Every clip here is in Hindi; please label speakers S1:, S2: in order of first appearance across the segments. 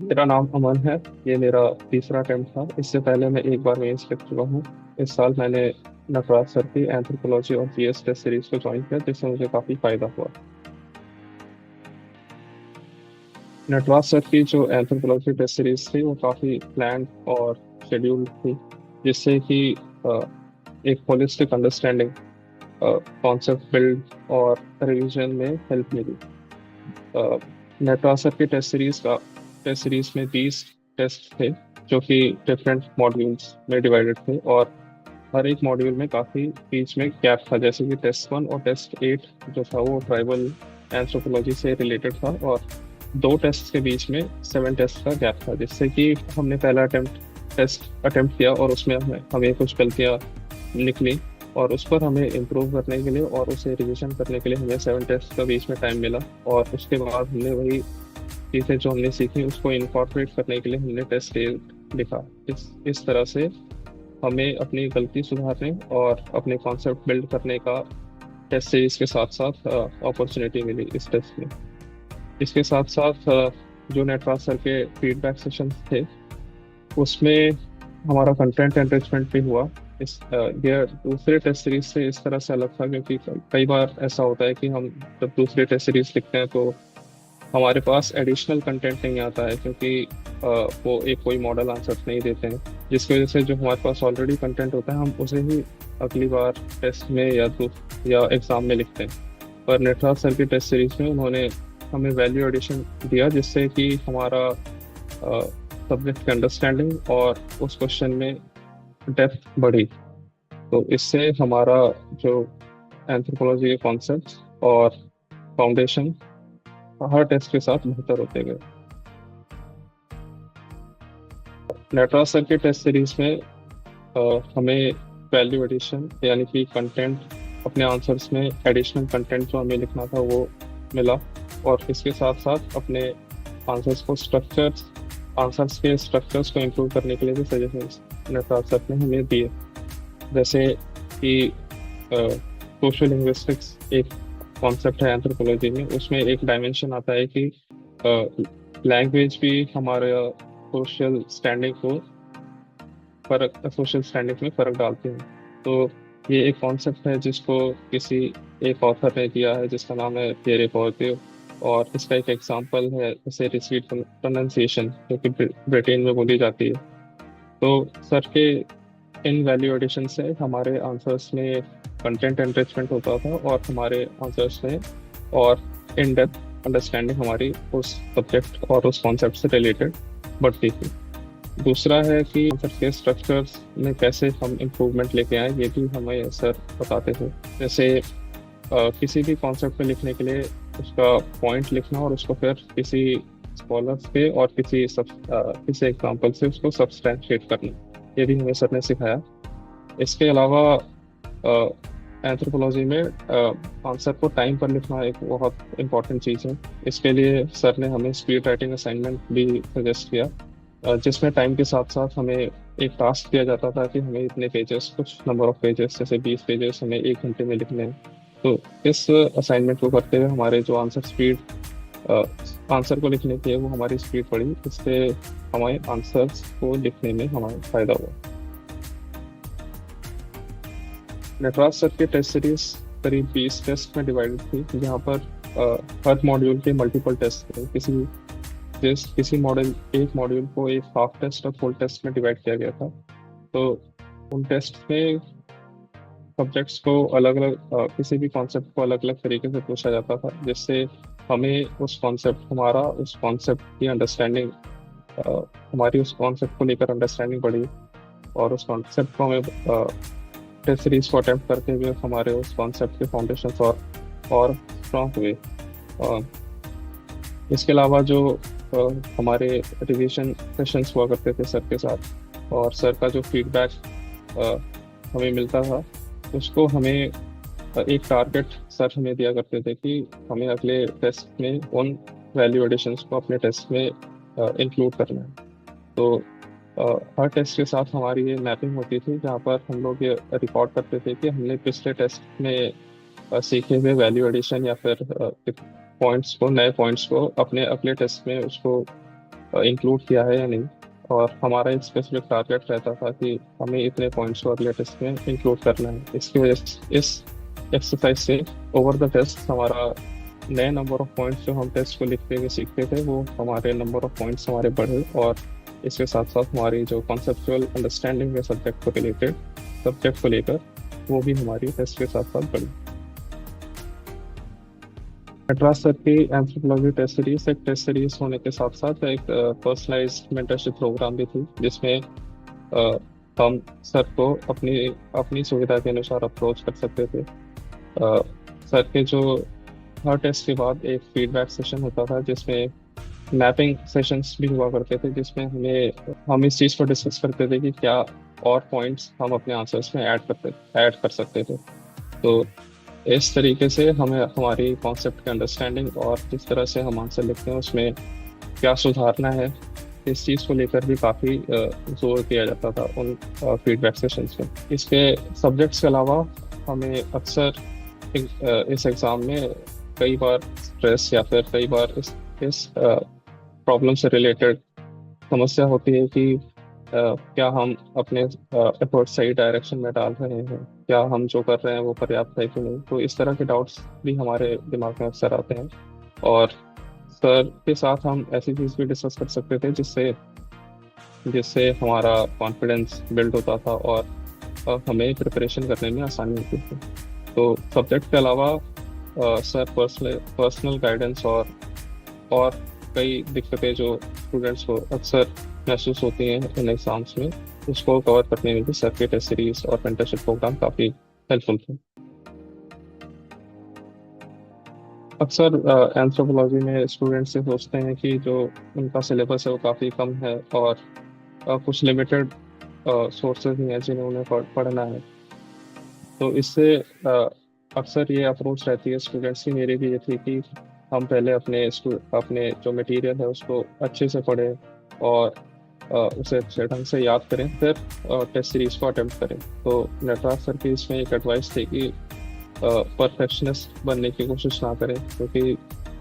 S1: मेरा नाम अमन है। ये मेरा तीसरा अटेम्प्ट था। इससे पहले मैं एक बार मेंस लिख चुका हूँ। इस साल मैंने नटराज सर की एंथ्रोपोलॉजी और जीएस टेस्ट सीरीज को ज्वाइन किया, जिससे मुझे काफ़ी फायदा हुआ। नटराज सर की जो एंथ्रोपोलॉजी टेस्ट सीरीज थी वो काफ़ी प्लान और शेड्यूल्ड थी, जिससे कि अ, एक होलिस्टिक अंडरस्टैंडिंग, कॉन्सेप्ट बिल्ड और रिवीजन में हेल्प मिली। नटराज सर की टेस्ट सीरीज में 20 टेस्ट थे, जो कि डिफरेंट मॉड्यूल्स में डिवाइडेड थे, और हर एक मॉड्यूल में काफी बीच में गैप था। जैसे कि टेस्ट 1 और टेस्ट 8 जो था वो ट्राइबल एंथ्रोपोलॉजी से रिलेटेड था, और दो टेस्ट के बीच में 7 टेस्ट का गैप था, जिससे कि हमने पहला अटेम्प्ट किया और उसमें हमें कुछ गलतियां निकली, और उस पर हमें इम्प्रूव करने के लिए और उसे रिवीजन करने के लिए हमें 7 टेस्ट का बीच में टाइम मिला। और उसके बाद हमने वही चीज़ें जो हमने सीखी उसको इनकॉर्पोरेट करने के लिए हमने टेस्ट लिखा। इस तरह से हमें अपनी गलती सुधारने और अपने कॉन्सेप्ट बिल्ड करने का टेस्ट सीरीज के साथ साथ अपॉर्चुनिटी मिली इस टेस्ट में। इसके साथ साथ जो नटराज सर के फीडबैक सेशन थे उसमें हमारा कंटेंट एनरिचमेंट भी हुआ। ये दूसरे टेस्ट सीरीज से इस तरह से अलग था, क्योंकि कई बार ऐसा होता है कि हम जब दूसरे टेस्ट सीरीज लिखते हैं तो हमारे पास एडिशनल कंटेंट नहीं आता है, क्योंकि वो एक कोई मॉडल आंसर नहीं देते हैं, जिसकी वजह से जो हमारे पास ऑलरेडी कंटेंट होता है हम उसे ही अगली बार टेस्ट में या एग्जाम में लिखते हैं। पर नटराज सर की टेस्ट सीरीज में उन्होंने हमें वैल्यू एडिशन दिया, जिससे कि हमारा सब्जेक्ट की अंडरस्टैंडिंग और उस क्वेश्चन में डेप्थ बढ़ी। तो इससे हमारा जो एंथ्रोपोलॉजी के कॉन्सेप्ट और फाउंडेशन हर टेस्ट के साथ बेहतर होते गए। नटराज सर के टेस्ट सीरीज में हमें वैल्यू एडिशन यानी कि कंटेंट, अपने आंसर्स में एडिशनल कंटेंट जो हमें लिखना था वो मिला, और इसके साथ साथ अपने आंसर्स को स्ट्रक्चर्स आंसर्स के स्ट्रक्चर्स को इम्प्रूव करने के लिए भी सजेशंस नटराज सर ने हमें दिए। जैसे कि सोशल लिंग्विस्टिक्स एक कॉन्सेप्ट है एंथ्रोपोलॉजी में, उसमें एक डायमेंशन आता है कि लैंग्वेज भी हमारे सोशल स्टैंडिंग में फर्क डालते हैं। तो ये एक कॉन्सेप्ट है जिसको किसी एक ऑथर ने दिया है, जिसका नाम है पियरे बोर्दियो। और इसका एक एग्जांपल है जैसे रिसीट प्रोनाउंसिएशन, जो कि ब्रिटेन में बोली जाती है। तो सर के इन वैल्यू एडिशन से हमारे आंसर्स में कंटेंट एनरिचमेंट होता था, और हमारे आंसर्स में और इन डेप्थ अंडरस्टैंडिंग हमारी उस सब्जेक्ट और उस कॉन्सेप्ट से रिलेटेड बढ़ती थी। दूसरा है कि कॉन्सेप्ट के स्ट्रक्चर्स में कैसे हम इम्प्रूवमेंट लेके आए, ये भी हमें सर बताते थे। जैसे किसी भी कॉन्सेप्ट पे लिखने के लिए उसका पॉइंट लिखना, और उसको फिर किसी स्कॉलर्स पे और किसी एग्जाम्पल से उसको सब्सटैंशिएट करना, ये भी हमें सर ने सिखाया। इसके अलावा एंथ्रोपोलॉजी में आंसर को टाइम पर लिखना एक बहुत इंपॉर्टेंट चीज़ है। इसके लिए सर ने हमें स्पीड राइटिंग असाइनमेंट भी सजेस्ट किया, जिसमें टाइम के साथ साथ हमें एक टास्क दिया जाता था कि हमें इतने पेजेस, कुछ नंबर ऑफ पेजेस जैसे 20 पेजेस हमें 1 घंटे में लिखने हैं। तो इस असाइनमेंट को करते हुए हमारे जो आंसर को लिखने की है वो हमारी स्पीड बढ़ी। इससे हमारे आंसर्स को लिखने में हमारा फायदा हुआ। नटराज सर की टेस्ट सीरीज करीब 20 टेस्ट में डिवाइडेड थी, जहाँ पर हर मॉड्यूल के मल्टीपल टेस्ट थे। किसी मॉडल एक मॉड्यूल को एक हाफ टेस्ट और फुल टेस्ट में डिवाइड किया गया था। तो उन टेस्ट में सब्जेक्ट्स को अलग अलग, किसी भी कॉन्सेप्ट को अलग अलग तरीके से पूछा जाता था, जिससे हमें उस कॉन्सेप्ट की अंडरस्टैंडिंग, हमारी उस कॉन्सेप्ट को लेकर अंडरस्टैंडिंग बढ़ी, और उस कॉन्सेप्ट को हमें टेस्ट सीरीज को अटेम्प्ट करते हुए हमारे उस कॉन्सेप्ट के फाउंडेशन और स्ट्रांग हुए। अ, इसके अलावा जो हमारे रिवीजन सेशंस हुआ करते थे सर के साथ, और सर का जो फीडबैक हमें मिलता था, उसको हमें एक टारगेट सर हमें दिया करते थे कि हमें अगले टेस्ट में उन वैल्यू एडिशंस को अपने टेस्ट में इंक्लूड करना है। तो हर टेस्ट के साथ हमारी ये मैपिंग होती थी, जहाँ पर हम लोग ये रिकॉर्ड करते थे कि हमने पिछले टेस्ट में सीखे हुए वैल्यू एडिशन या फिर नए पॉइंट्स को अपने अगले टेस्ट में उसको इंक्लूड किया है या नहीं। और हमारा एक स्पेसिफिक टारगेट रहता था कि हमें इतने पॉइंट्स को अगले टेस्ट में इंक्लूड करना है। इसकी वजह से इस एक्सरसाइज से ओवर द टेस्ट हमारा नए नंबर ऑफ पॉइंट्स जो हम टेस्ट को लिखते हुए सीखते थे वो हमारे नंबर ऑफ पॉइंट्स हमारे बढ़े। और इसके साथ साथ हमारी जो कॉन्सेप्चुअल अंडरस्टैंडिंग है सब्जेक्ट को लेकर वो भी हमारी टेस्ट के साथ साथ बढ़ी। नटराज सर की एंथ्रोपोलॉजी टेस्ट सीरीज एक टेस्ट सीरीज होने के साथ साथ एक पर्सनलाइज्ड मेंटरशिप प्रोग्राम भी थी, जिसमें अ, हम सर को अपनी अपनी सुविधा के अनुसार अप्रोच कर सकते थे। सर के जो हर टेस्ट के बाद एक फीडबैक सेशन होता था, जिसमें मैपिंग सेशंस भी हुआ करते थे, जिसमें हम इस चीज़ को डिस्कस करते थे कि क्या और पॉइंट्स हम अपने आंसर्स में ऐड कर सकते थे। तो इस तरीके से हमें हमारी कॉन्सेप्ट की अंडरस्टैंडिंग और जिस तरह से हम आंसर लिखते हैं उसमें क्या सुधारना है, इस चीज़ को लेकर भी काफ़ी जोर दिया जाता था उन फीडबैक सेशंस में। इसके सब्जेक्ट्स के अलावा हमें अक्सर इस एग्ज़ाम में कई बार स्ट्रेस या फिर कई बार इस प्रॉब्लम से रिलेटेड समस्या होती है कि क्या हम अपने एफर्ट सही डायरेक्शन में डाल रहे हैं, क्या हम जो कर रहे हैं वो पर्याप्त है कि नहीं। तो इस तरह के डाउट्स भी हमारे दिमाग में अक्सर आते हैं, और सर के साथ हम ऐसी चीज़ भी डिस्कस कर सकते थे जिससे जिससे हमारा कॉन्फिडेंस बिल्ड होता था और हमें प्रिपरेशन करने में आसानी होती थी। तो सब्जेक्ट के अलावा सर पर्सनल गाइडेंस और कई दिक्कतें जो स्टूडेंट्स को अक्सर महसूस होती हैं इन एग्जाम्स में, उसको कवर करने में भी सर के टेस्ट सीरीज और मेंटरशिप प्रोग्राम काफ़ी हेल्पफुल थे। अक्सर एंथ्रोपोलॉजी में स्टूडेंट्स से सोचते हैं कि जो उनका सिलेबस है वो काफ़ी कम है और कुछ लिमिटेड सोर्सेज ही हैं जिन्हें उन्हें पढ़ना है। तो इससे अक्सर ये अप्रोच रहती है स्टूडेंट्स की, मेरी भी ये थी कि हम पहले अपने जो मटेरियल है उसको अच्छे से पढ़ें और उसे अच्छे ढंग से याद करें, फिर टेस्ट सीरीज को अटेम्प्ट करें। तो नटराज सर की इसमें एक एडवाइस थी कि परफेक्शनिस्ट बनने की कोशिश ना करें, क्योंकि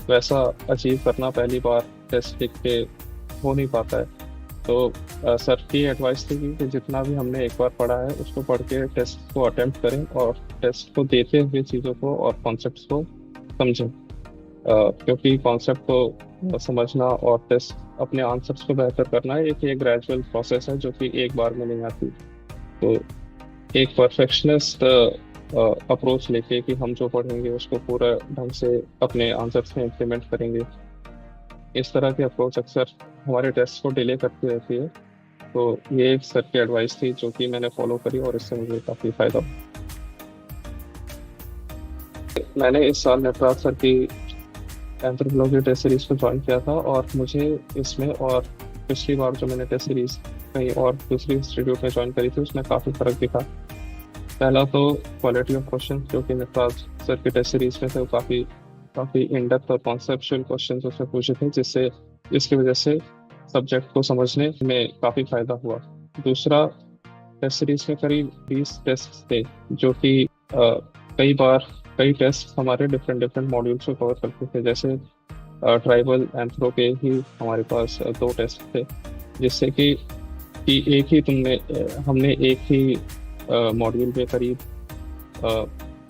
S1: वैसा अचीव करना पहली बार टेस्ट लिख के हो नहीं पाता है। तो सर की एडवाइस थी कि जितना भी हमने एक बार पढ़ा है उसको पढ़ के टेस्ट को अटेम्प्ट करें और टेस्ट को देते हुए चीज़ों को और कॉन्सेप्ट्स को समझें। क्योंकि कॉन्सेप्ट को समझना और टेस्ट अपने आंसर्स को बेहतर करना एक ग्रेजुअल प्रोसेस है जो कि एक बार में नहीं आती। तो एक परफेक्शनिस्ट अप्रोच लेके कि हम जो पढ़ेंगे उसको पूरा ढंग से अपने आंसर्स में इम्प्लीमेंट करेंगे, इस तरह की अप्रोच अक्सर हमारे टेस्ट को डिले करती रहती है। तो ये एक सर की एडवाइस थी जो कि मैंने फॉलो करी और इससे मुझे काफ़ी फायदा हुआ। मैंने इस साल नटराज सर की एंथ्रोपोलॉजी टेस्ट सीरीज को ज्वाइन किया था और मुझे इसमें और पिछली बार जो मैंने टेस्ट सीरीज कहीं और दूसरी इंस्टीट्यूट में ज्वाइन करी थी उसमें काफ़ी फर्क दिखा। पहला तो क्वालिटी ऑफ क्वेश्चन जो कि नटराज सर की टेस्ट सीरीज में थे, वो काफ़ी काफ़ी इन डेप्थ और कॉन्सेप्चुअल क्वेश्चन उसमें पूछे थे, जिसकी वजह से सब्जेक्ट को समझने में काफ़ी फायदा हुआ। दूसरा, टेस्ट सीरीज में करीब 20 टेस्ट थे जो कि कई बार कई टेस्ट हमारे डिफरेंट डिफरेंट मॉड्यूल्स को कवर करते थे। जैसे ट्राइबल एंथ्रो के ही हमारे पास 2 टेस्ट थे, जिससे कि एक ही हमने एक ही मॉड्यूल पे करीब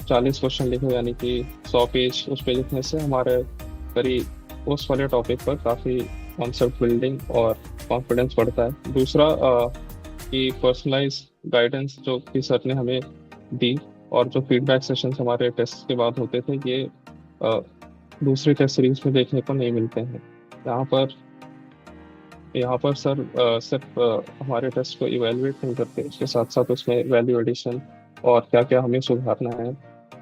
S1: 40 क्वेश्चन लिखे, यानी कि 100 पेज उस पे लिखने से हमारे करीब उस वाले टॉपिक पर काफ़ी कॉन्सेप्ट बिल्डिंग और कॉन्फिडेंस बढ़ता है। दूसरा कि पर्सनलाइज गाइडेंस जो कि सर ने हमें दी और जो फीडबैक सेशंस हमारे टेस्ट के बाद होते थे, ये दूसरे टेस्ट सीरीज में देखने को नहीं मिलते हैं। यहाँ पर यहाँ पर सर सिर्फ हमारे टेस्ट को इवेलुएट नहीं करते, उसके साथ साथ उसमें वैल्यू एडिशन और क्या क्या हमें सुधारना है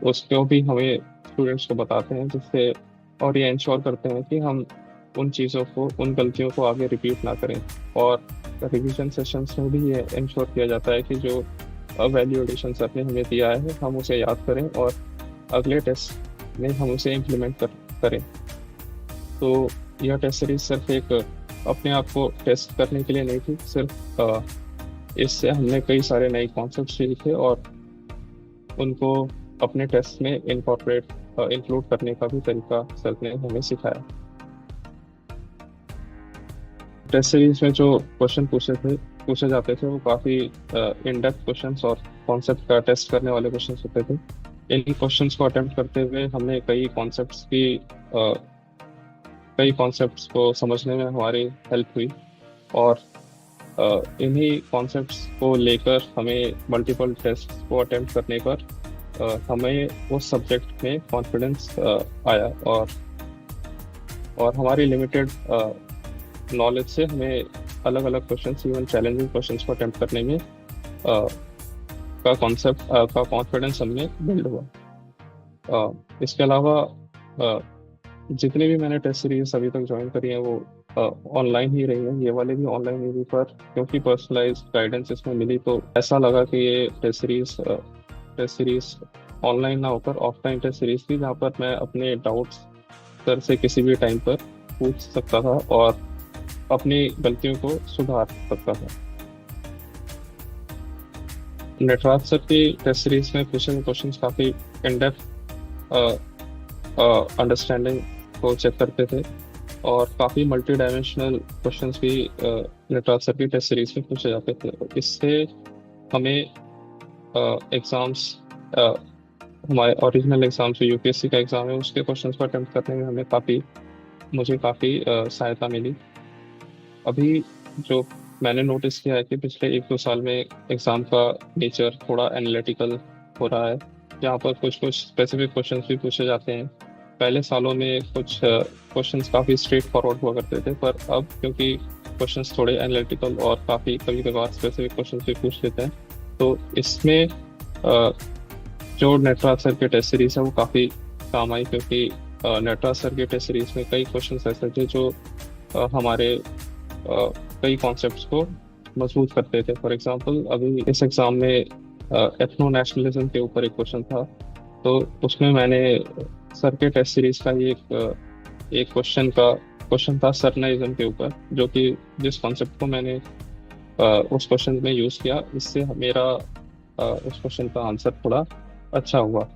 S1: उसको भी हमें स्टूडेंट्स को बताते हैं, जिससे और ये इंश्योर करते हैं कि हम उन गलतियों को आगे रिपीट ना करें। और रिवीजन सेशंस में भी ये इंश्योर किया जाता है कि जो वैल्यू एडिशन सर ने हमें दिया है हम उसे याद करें और अगले टेस्ट में हम उसे इम्प्लीमेंट करें। तो यह टेस्ट सीरीज सिर्फ एक अपने आप को टेस्ट करने के लिए नहीं थी, सिर्फ इससे हमने कई सारे नए कॉन्सेप्ट सीखे और उनको अपने टेस्ट में इंक्लूड करने का भी तरीका सर ने हमें सिखाया। टेस्ट सीरीज में जो क्वेश्चन पूछे जाते थे वो काफ़ी इन डेप्थ क्वेश्चंस और कॉन्सेप्ट का टेस्ट करने वाले क्वेश्चंस होते थे। इन क्वेश्चंस को अटेम्प्ट करते हुए हमने कई कॉन्सेप्ट्स को समझने में हमारी हेल्प हुई। और इन्हीं कॉन्सेप्ट्स को लेकर हमें मल्टीपल टेस्ट को अटेम्प्ट करने पर हमें उस सब्जेक्ट में कॉन्फिडेंस आया। और हमारी लिमिटेड नॉलेज से हमें अलग अलग क्वेश्चंस, इवन चैलेंजिंग क्वेश्चंस को अटेम्प्ट करने में का कॉन्फिडेंस हमें बिल्ड हुआ। इसके अलावा जितनी भी मैंने टेस्ट सीरीज अभी तक ज्वाइन करी है वो ऑनलाइन ही रही है। ये वाले भी ऑनलाइन ही हुई, पर क्योंकि पर्सनलाइज गाइडेंस इसमें मिली तो ऐसा लगा कि ये टेस्ट सीरीज ऑनलाइन ना होकर ऑफलाइन टेस्ट सीरीज थी, जहाँ पर मैं अपने डाउट्स सर से किसी भी टाइम पर पूछ सकता था और अपनी गलतियों को सुधार सकता था। नटराज सर की टेस्ट सीरीज में पूछे हुए क्वेश्चन काफ़ी इन डेप्थ अंडरस्टैंडिंग को चेक करते थे और काफ़ी मल्टी डायमेंशनल क्वेश्चंस भी नटराज सर की टेस्ट सीरीज में पूछे जाते थे। इससे हमें एग्ज़ाम्स, हमारे ओरिजिनल एग्ज़ाम जो यूपीएससी का एग्ज़ाम है उसके क्वेश्चंस को अटेम्प्ट करने में मुझे काफ़ी सहायता मिली। अभी जो मैंने नोटिस किया है कि पिछले 1-2 साल में एग्ज़ाम का नेचर थोड़ा एनालिटिकल हो रहा है, जहाँ पर कुछ स्पेसिफिक क्वेश्चंस भी पूछे जाते हैं। पहले सालों में कुछ क्वेश्चंस काफ़ी स्ट्रेट फॉरवर्ड हुआ करते थे, पर अब क्योंकि क्वेश्चंस थोड़े एनालिटिकल और काफ़ी कभी कभार स्पेसिफिक क्वेश्चंस भी पूछ लेते हैं, तो इसमें जो नटराज सर के टेस्ट सीरीज है वो काफ़ी काम आई, क्योंकि नटराज सर के टेस्ट सीरीज में कई क्वेश्चंस ऐसे थे जो हमारे कई कॉन्सेप्ट्स को मजबूत करते थे। फॉर एग्जांपल अभी इस एग्ज़ाम में एथनो नेशनलिज्म के ऊपर एक क्वेश्चन था, तो उसमें मैंने सर के टेस्ट सीरीज का ही एक क्वेश्चन था सरनाइज्म के ऊपर, जो कि जिस कॉन्सेप्ट को मैंने उस क्वेश्चन में यूज़ किया, इससे मेरा उस क्वेश्चन का आंसर थोड़ा अच्छा हुआ।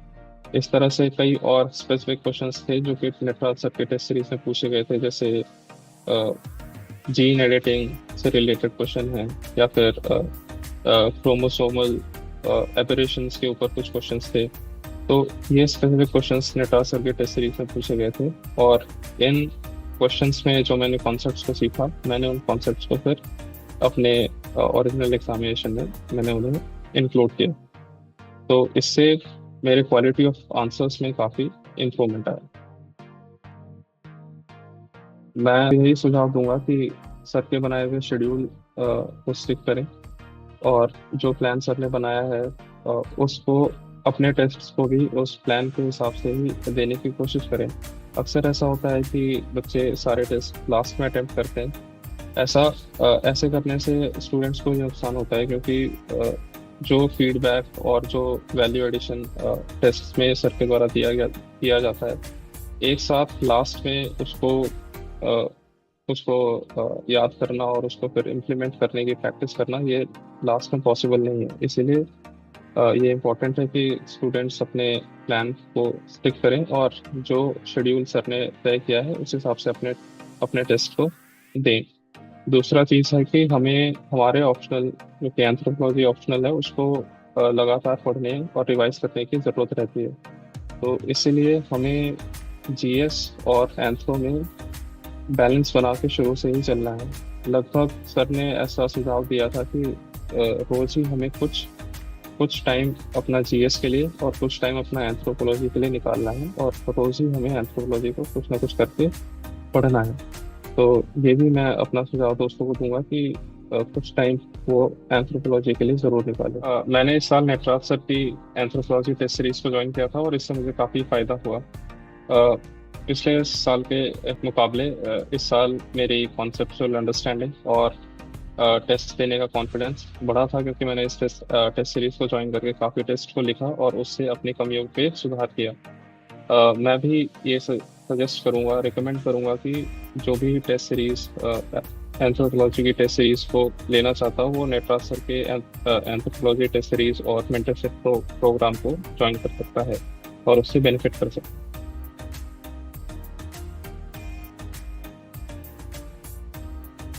S1: इस तरह से कई और स्पेसिफिक क्वेश्चंस थे जो कि नटराज सर के टेस्ट सीरीज में पूछे गए थे, जैसे जीन एडिटिंग से रिलेटेड क्वेश्चन है या फिर क्रोमोसोमल एबरेशंस के ऊपर कुछ क्वेश्चंस थे। तो ये स्पेसिफिक क्वेश्चंस नटराज सर के टेस्ट सीरीज में पूछे गए थे और इन क्वेश्चंस में जो मैंने कॉन्सेप्ट्स को सीखा, मैंने उन कॉन्सेप्ट्स को फिर अपने ओरिजिनल एग्जामिनेशन में मैंने उन्हें इंक्लूड किया। तो इससे मेरे क्वालिटी ऑफ आंसर्स में काफ़ी इम्प्रूवमेंट आया। मैं यही सुझाव दूंगा कि सर के बनाए हुए शेड्यूल को स्टिक करें और जो प्लान सर ने बनाया है उसको, अपने टेस्ट्स को भी उस प्लान के हिसाब से ही देने की कोशिश करें। अक्सर ऐसा होता है कि बच्चे सारे टेस्ट लास्ट में अटेम्प्ट करते हैं। ऐसे करने से स्टूडेंट्स को ये नुकसान होता है, क्योंकि जो फीडबैक और जो वैल्यू एडिशन टेस्ट में सर के द्वारा किया जाता है, एक साथ लास्ट में उसको याद करना और उसको फिर इम्प्लीमेंट करने की प्रैक्टिस करना, ये लास्ट में पॉसिबल नहीं है। इसीलिए ये इम्पोर्टेंट है कि स्टूडेंट्स अपने प्लान को स्टिक करें और जो शेड्यूल सर ने तय किया है उस हिसाब से अपने टेस्ट को दें। दूसरा चीज़ है कि हमें हमारे ऑप्शनल, जो कि एंथ्रोपोलॉजी ऑप्शनल है, उसको लगातार पढ़ने और रिवाइज करने की ज़रूरत रहती है। तो इसीलिए हमें जीएस और एंथ्रो में बैलेंस बना के शुरू से ही चलना है। लगभग सर ने ऐसा सुझाव दिया था कि रोज ही हमें कुछ टाइम अपना जीएस के लिए और कुछ टाइम अपना एंथ्रोपोलॉजी के लिए निकालना है, और रोज ही हमें एंथ्रोपोलॉजी को कुछ ना कुछ करके पढ़ना है। तो ये भी मैं अपना सुझाव दोस्तों को दूंगा कि कुछ टाइम वो एंथ्रोपोलॉजी के लिए ज़रूर निकालें। मैंने इस साल नटराज सर की एंथ्रोपोलॉजी टेस्ट सीरीज को ज्वाइन किया था और इससे मुझे काफ़ी फ़ायदा हुआ। पिछले साल के मुकाबले इस साल मेरी कॉन्सेप्चुअल अंडरस्टैंडिंग और टेस्ट देने का कॉन्फिडेंस बढ़ा था, क्योंकि मैंने इस टेस्ट सीरीज को ज्वाइन करके काफ़ी टेस्ट को लिखा और उससे अपनी कमियों पे सुधार किया। मैं भी ये सजेस्ट करूँगा, रिकमेंड करूँगा कि जो भी टेस्ट सीरीज एंथ्रोपोलॉजी की टेस्ट सीरीज को लेना चाहता हो वो नटराज सर के एंथ्रोपोलॉजी टेस्ट सीरीज और मेंटरशिप प्रोग्राम को ज्वाइन कर सकता है और उससे बेनिफिट कर सकता है।